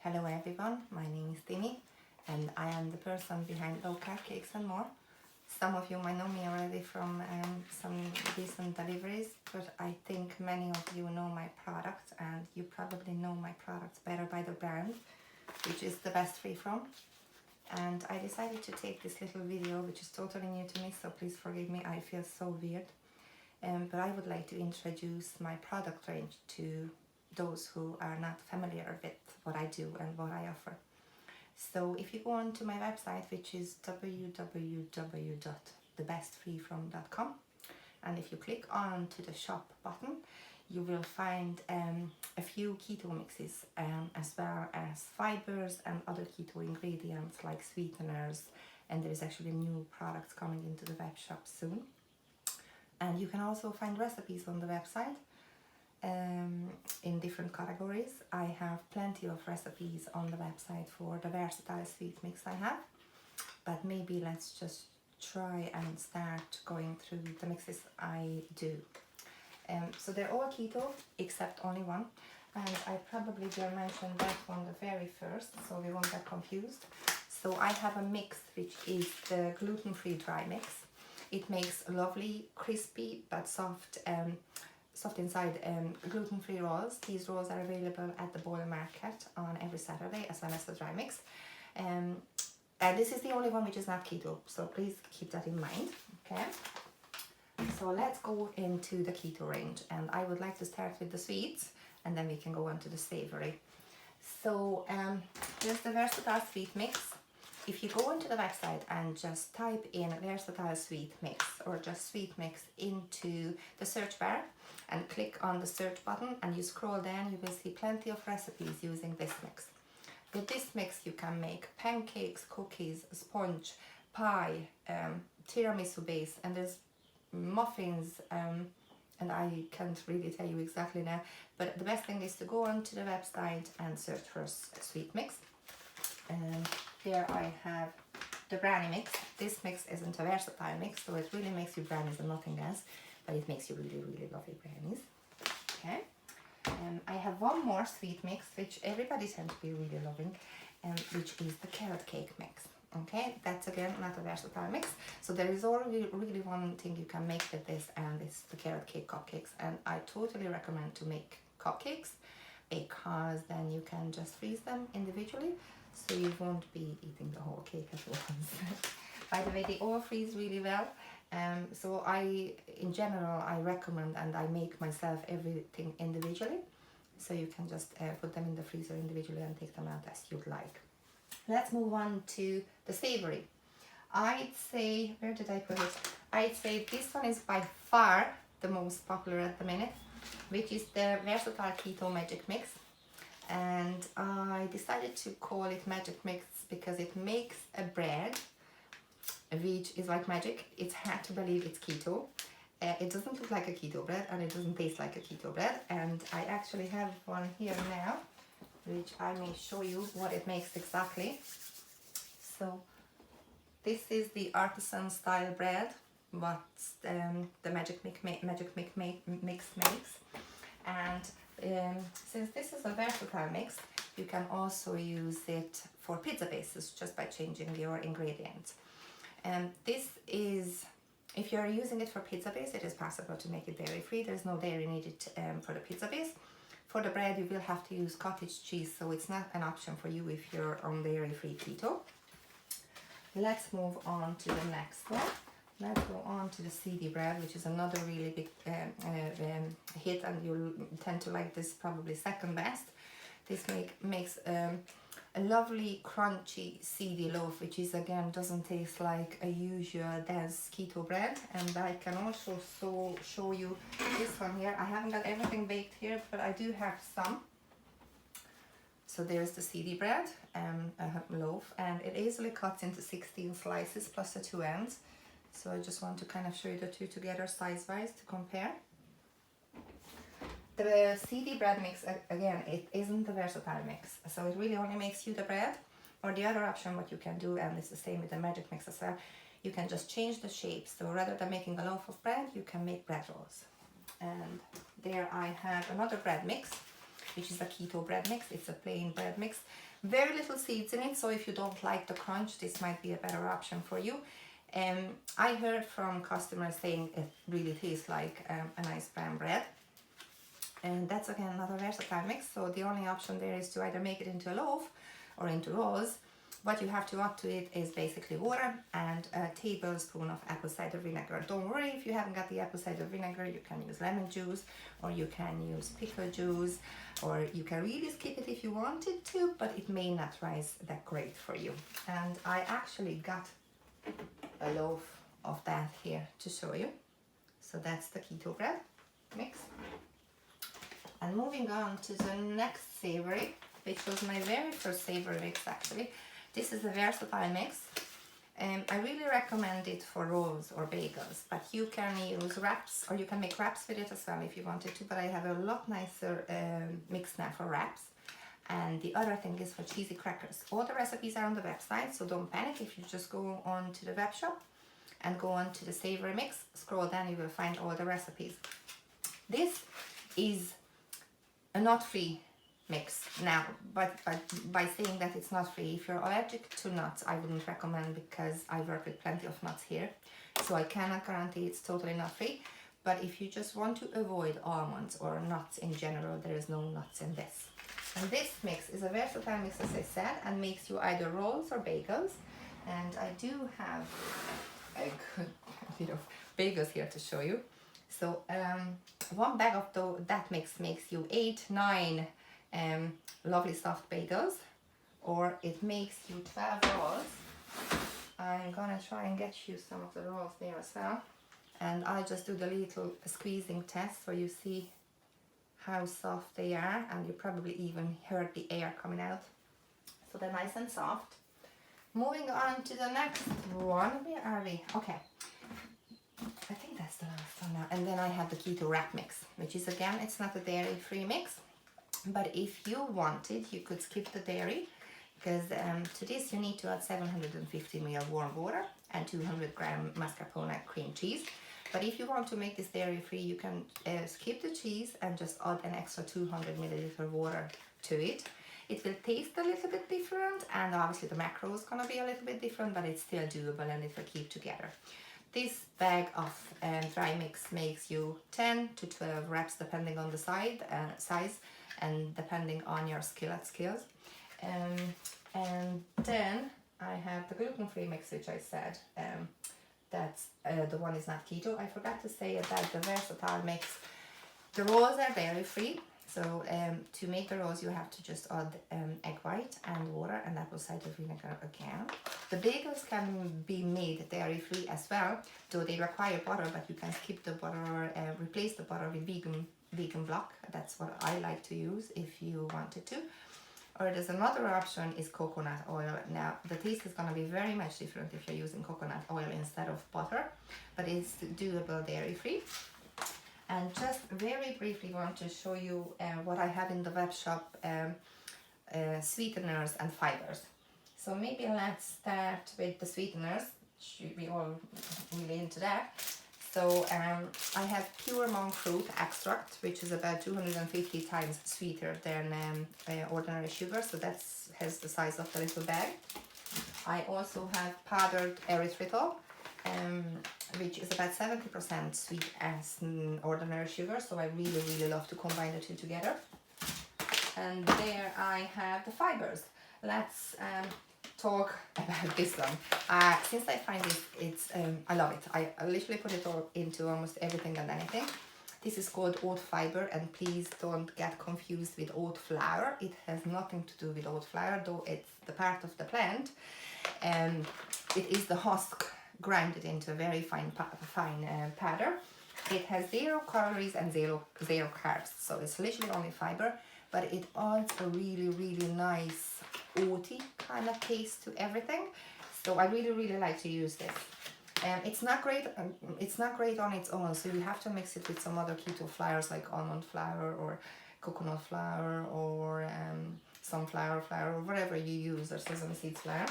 Hello everyone, my name is Timmy and I am the person behind Cupcakes and more. Some of you might know me already from some recent deliveries, but I think many of you know my products, and you probably know my products better by the brand, which is the best free from. And I decided to take this little video, which is totally new to me, so please forgive me, I feel so weird. But I would like to introduce my product range to those who are not familiar with what I do and what I offer. So if you go on to my website, which is www.thebestfreefrom.com, and if you click on to the shop button, you will find a few keto mixes, as well as fibers and other keto ingredients like sweeteners, and there is actually new products coming into the web shop soon. And you can also find recipes on the website in different categories. I have plenty of recipes on the website for the versatile sweet mix I have, but maybe let's just try and start going through the mixes I do. So they're all keto except only one, and I probably will mention that one the very first so we won't get confused. So I have a mix which is the gluten-free dry mix. It makes lovely, crispy but soft inside gluten-free rolls. These rolls are available at the Boyle Market on every Saturday, as well as the dry mix. And this is the only one which is not keto, so please keep that in mind. Okay. So let's go into the keto range, and I would like to start with the sweets, and then we can go on to the savory. So here's the versatile sweet mix. If you go into the website and just type in versatile sweet mix or just sweet mix into the search bar and click on the search button and you scroll down, you will see plenty of recipes using this mix. With this mix you can make pancakes, cookies, sponge, pie, tiramisu base, and there's muffins, and I can't really tell you exactly now, but the best thing is to go onto the website and search for sweet mix. And here I have the brownie mix. This mix isn't a versatile mix, so it really makes you brownies and nothing else, but it makes you really, really lovely brownies. Okay. I have one more sweet mix, which everybody tends to be really loving, which is the carrot cake mix. Okay, that's again not a versatile mix. So there is already really one thing you can make with this, and it's the carrot cake cupcakes. And I totally recommend to make cupcakes because then you can just freeze them individually, so you won't be eating the whole cake at once. By the way, they all freeze really well. So in general, I recommend and I make myself everything individually. So you can just put them in the freezer individually and take them out as you'd like. Let's move on to the savory. I'd say, where did I put it? I'd say this one is by far the most popular at the minute, which is the versatile keto magic mix. And I decided to call it magic mix because it makes a bread which is like magic. It's hard to believe it's keto. It doesn't look like a keto bread and it doesn't taste like a keto bread. And I actually have one here now, which I may show you what it makes exactly. So this is the artisan style bread what the magic mix makes. And since this is a versatile mix, you can also use it for pizza bases just by changing your ingredients. And this is, if you're using it for pizza base, it is possible to make it dairy free. There's no dairy needed for the pizza base. For the bread you will have to use cottage cheese, so it's not an option for you if you're on dairy free keto. Let's move on to the next one. Let's go on to the Seedy Bread, which is another really big hit, and you'll tend to like this probably second best. This makes a lovely crunchy Seedy Loaf, which is again doesn't taste like a usual dense keto bread. And I can also show you this one here. I haven't got everything baked here, but I do have some. So there's the Seedy Bread loaf, and it easily cuts into 16 slices plus the two ends. So I just want to kind of show you the two together size-wise to compare. The Seedy Bread mix, again, it isn't a versatile mix. So it really only makes you the bread. Or the other option what you can do, and it's the same with the magic mix as well, you can just change the shape. So rather than making a loaf of bread, you can make bread rolls. And there I have another bread mix. which is a keto bread mix. It's a plain bread mix. Very little seeds in it, so if you don't like the crunch, this might be a better option for you. I heard from customers saying it really tastes like a nice brown bread. And that's again another versatile mix, so the only option there is to either make it into a loaf or into rolls. What you have to add to it is basically water and a tablespoon of apple cider vinegar. Don't worry if you haven't got the apple cider vinegar, you can use lemon juice, or you can use pickle juice, or you can really skip it if you wanted to, but it may not rise that great for you. And I actually got a loaf of that here to show you. So that's the keto bread mix. And moving on to the next savoury, which was my very first savoury mix actually. This is a versatile mix. I really recommend it for rolls or bagels, but you can use wraps, or you can make wraps with it as well if you wanted to, but I have a lot nicer mix now for wraps. And the other thing is for cheesy crackers. All the recipes are on the website, so don't panic if you just go on to the web shop and go on to the savoury mix, scroll down, you will find all the recipes. This is a nut-free mix now, but by saying that it's not free, if you're allergic to nuts, I wouldn't recommend, because I work with plenty of nuts here, so I cannot guarantee it's totally nut free. But if you just want to avoid almonds or nuts in general, there is no nuts in this. And this mix is a versatile mix, as I said, and makes you either rolls or bagels. And I do have a good bit of bagels here to show you. So one bag of that mix makes you 8-9 lovely soft bagels, or it makes you 12 rolls. I'm gonna try and get you some of the rolls there as well, and I'll just do the little squeezing test so you see how soft they are, and you probably even heard the air coming out. So they're nice and soft. Moving on to the next one. Where are we? Okay, I think that's the last one now. And then I have the keto wrap mix, which is, again, it's not a dairy free mix, but if you wanted, you could skip the dairy, because to this you need to add 750 ml warm water and 200 gram mascarpone cream cheese. But if you want to make this dairy free, you can skip the cheese and just add an extra 200 milliliter water to it. It will taste a little bit different, and obviously the macro is gonna be a little bit different, but it's still doable and it will keep together. This bag of dry mix makes you 10 to 12 wraps depending on the size and depending on your skillet skills. And then I have the gluten-free mix, which I said that's the one is not keto. I forgot to say about the versatile mix. The rolls are dairy-free, so to make the rolls you have to just add egg white and water and apple cider vinegar again. The bagels can be made dairy-free as well, though they require butter, but you can skip the butter or replace the butter with vegan block. That's what I like to use if you wanted to. Or there's another option, is coconut oil. Now the taste is going to be very much different if you're using coconut oil instead of butter, but it's doable dairy free. And just very briefly want to show you what I have in the web shop, sweeteners and fibers. So maybe let's start with the sweeteners. We all really into that. So I have pure monk fruit extract, which is about 250 times sweeter than ordinary sugar. So that has the size of the little bag. I also have powdered erythritol, which is about 70% sweet as ordinary sugar. So I really love to combine the two together. And there I have the fibers. Let's talk about this one. Since I find it's I love it. I literally put it all into almost everything and anything. This is called oat fiber, and please don't get confused with oat flour. It has nothing to do with oat flour, though it's the part of the plant. It is the husk grounded into a very fine powder. It has 0 calories and zero carbs, so it's literally only fiber, but it adds a really nice oaty kind of taste to everything. So I really like to use this. It's not great on its own, so you have to mix it with some other keto flours like almond flour or coconut flour or sunflower flour or whatever you use, or sesame seeds flour.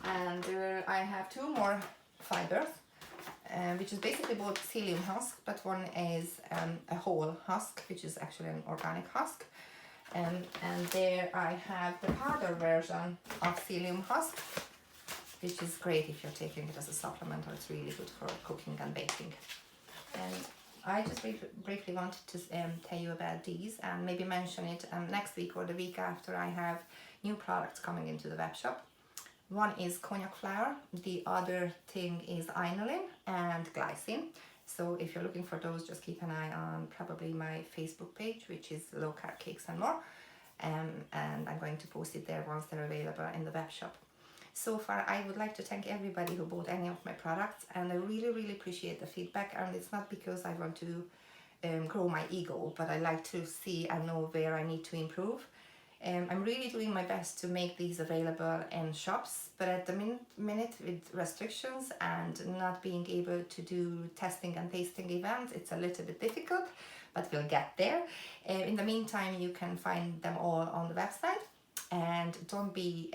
And I have 2 more fibers. which is basically both psyllium husk, but one is a whole husk, which is actually an organic husk. And there I have the powder version of psyllium husk, which is great if you're taking it as a supplement, or it's really good for cooking and baking. And I just briefly wanted to tell you about these and maybe mention it next week or the week after. I have new products coming into the web shop. One is cognac flour, the other thing is inulin and glycine. So if you're looking for those, just keep an eye on probably my Facebook page, which is Low Carb Cakes and More. And I'm going to post it there once they're available in the web shop. So far, I would like to thank everybody who bought any of my products, and I really, really appreciate the feedback. And it's not because I want to grow my ego, but I like to see and know where I need to improve. I'm really doing my best to make these available in shops, but at the minute with restrictions and not being able to do testing and tasting events, it's a little bit difficult, but we'll get there. In the meantime, you can find them all on the website, and don't be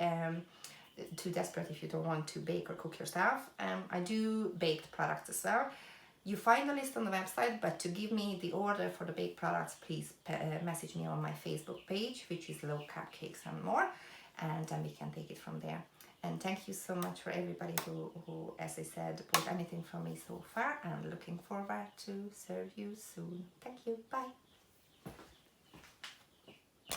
too desperate if you don't want to bake or cook yourself. I do baked products as well. You find the list on the website, but to give me the order for the baked products, please message me on my Facebook page, which is Low Carb Cakes and More, and then we can take it from there. And thank you so much for everybody who, as I said, bought anything from me so far, and looking forward to serve you soon. Thank you. Bye.